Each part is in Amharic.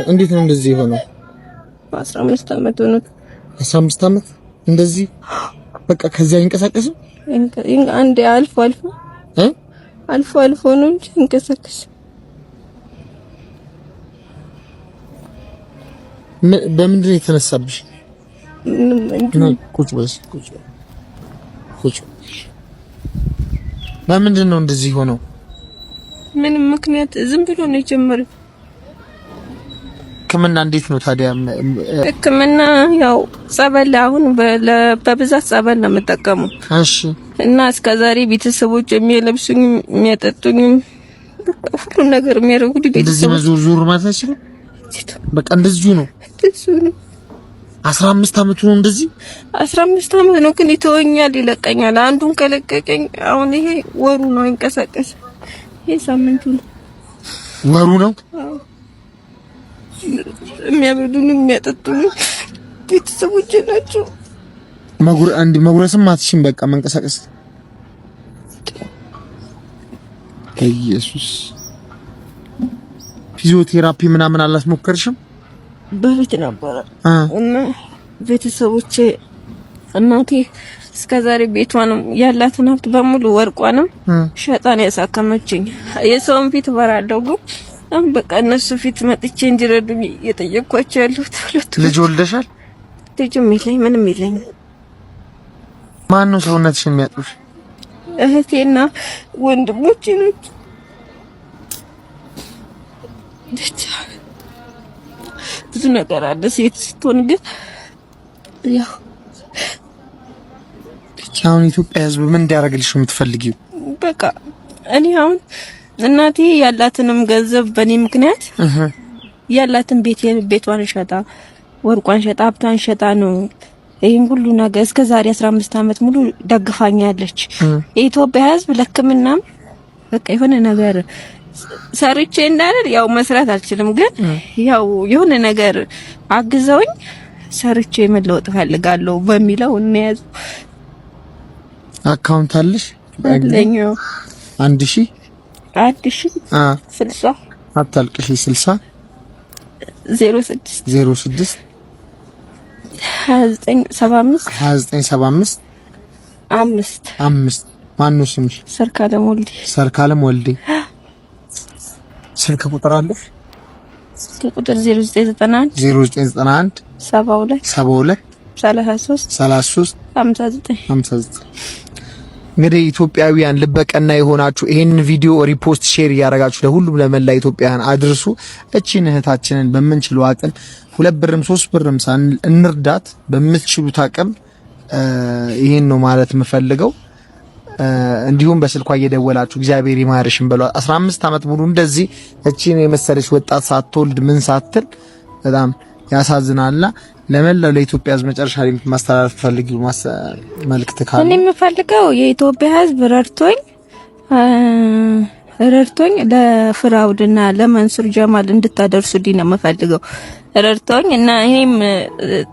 እንዴት ነው እንደዚህ ሆኖ? 15 አመት ሆኖ 15 አመት እንደዚህ በቃ ከዚያ አይንቀሳቀስም። አንዴ አልፎ አልፎ ነው እንጂ እንቀሳቀስ። በምንድን ነው የተነሳብሽ? ቁጭ በል። በምንድን ነው እንደዚህ ሆነው? ምንም ምክንያት ዝም ብሎ ነው የጀመረው። ህክምና እንዴት ነው ታዲያ? ህክምና ያው ጸበል፣ አሁን በብዛት ጸበል ነው የምጠቀመው። እሺ። እና እስከዛሬ ቤተሰቦች የሚለብሱኝ የሚያጠጡኝ ሁሉ ነገር የሚያደርጉት ቤተሰቦች ዙር ማለት ነው። በቃ እንደዚሁ ነው። 15 አመቱ ነው እንደዚህ። 15 አመት ነው ግን ይተወኛል፣ ይለቀኛል። አንዱን ከለቀቀኝ አሁን ይሄ ወሩ ነው እንቀሳቀስ። ይሄ ሳምንቱ ነው። ወሩ ነው። የሚያበሉኝ የሚያጠጡኝ ቤተሰቦች ናቸው። መጉረስም አትሽም፣ በቃ መንቀሳቀስ። ኢየሱስ። ፊዚዮቴራፒ ምናምን አላስሞከርሽም? በፊት ነበረ እና ቤተሰቦቼ እናቴ እስከዛሬ ቤቷንም ያላትን ሀብት በሙሉ ወርቋንም ሸጣን ያሳከመችኝ። የሰውን ፊት በራደው ግን በቃ እነሱ ፊት መጥቼ እንዲረዱኝ እየጠየኳቸው ያሉት። ልጅ ወልደሻል? ልጅም የለኝ ምንም የለኝ። ማን ነው ሰውነትሽን የሚያጥብሽ? እህቴና ወንድሞቼ ናቸው። ብዙ ነገር አለ ሴት ስትሆን ግን ያው አሁን ኢትዮጵያ ሕዝብ ምን እንዲያደርግልሽ ነው የምትፈልጊው? በቃ እኔ አሁን እናቴ ያላትንም ገንዘብ በኔ ምክንያት ያላትን ቤቷን ሸጣ ወርቋን ሸጣ ሀብቷን ሸጣ ነው ይሄን ሁሉ ነገር እስከ ዛሬ 15 አመት ሙሉ ደግፋኛለች። የኢትዮጵያ ሕዝብ ለሕክምናም በቃ የሆነ ነገር ሰርቼ እንዳልል ያው መስራት አልችልም፣ ግን ያው የሆነ ነገር አግዘውኝ ሰርቼ መለወጥ ፈልጋለሁ በሚለው እንያዝ። አካውንት አለሽ? አለኝ። 1000 60 አታልቅሽ። 60 06 06 2975 5 ማነው ስምሽ? ሰርካለም ወልዴ። ስልክ ቁጥር አለሽ? ስልክ ቁጥር 0991 72 33 59 እንግዲህ ኢትዮጵያውያን ልበቀና የሆናችሁ ይሄን ቪዲዮ ሪፖስት ሼር ያደርጋችሁ ለሁሉም ለመላ ኢትዮጵያውያን አድርሱ። እቺን እህታችንን በመንችለው አቅም 2 ብርም 3 ብርም ሳንል እንርዳት። በምትችሉት አቅም ይሄን ነው ማለት የምፈልገው። እንዲሁም በስልኳ እየደወላችሁ እግዚአብሔር ይማርሽን በሏት። 15 አመት ሙሉ እንደዚህ እቺን የመሰለች ወጣት ሳትወልድ ምን ሳትል በጣም ያሳዝናልና ለመላው ለኢትዮጵያ ሕዝብ መጨረሻ ላይ ማስተላለፍ ፈልጊው መልእክት ካለ? እኔ የምፈልገው የኢትዮጵያ ሕዝብ ረድቶኝ ለፍራውድና ለመንሱር ጀማል እንድታደርሱልኝ ነው የምፈልገው። ረድቶኝ እና እኔም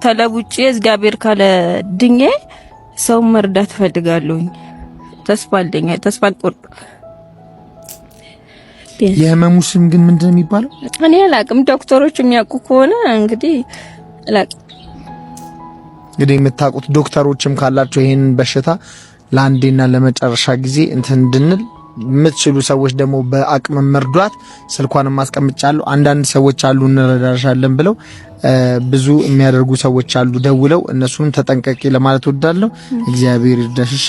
ተለውጬ እግዚአብሔር ካለ ድኜ ሰው መርዳት ፈልጋለሁኝ። ተስፋ አልቆርጥም። የህመሙ ስም ግን ምንድነው የሚባለው? እኔ አላቅም። ዶክተሮች የሚያውቁ ከሆነ እንግዲህ አላቅም። እንግዲህ የምታውቁት ዶክተሮችም ካላችሁ ይሄን በሽታ ለአንዴና ለመጨረሻ ጊዜ እንትን እንድንል የምትችሉ ሰዎች ደግሞ በአቅም መርዷት። ስልኳንም ማስቀምጫለሁ። አንዳንድ ሰዎች አሉ እንረዳሻለን ብለው ብዙ የሚያደርጉ ሰዎች አሉ ደውለው፣ እነሱንም ተጠንቀቂ ለማለት ወዳለሁ። እግዚአብሔር ይርዳሽ።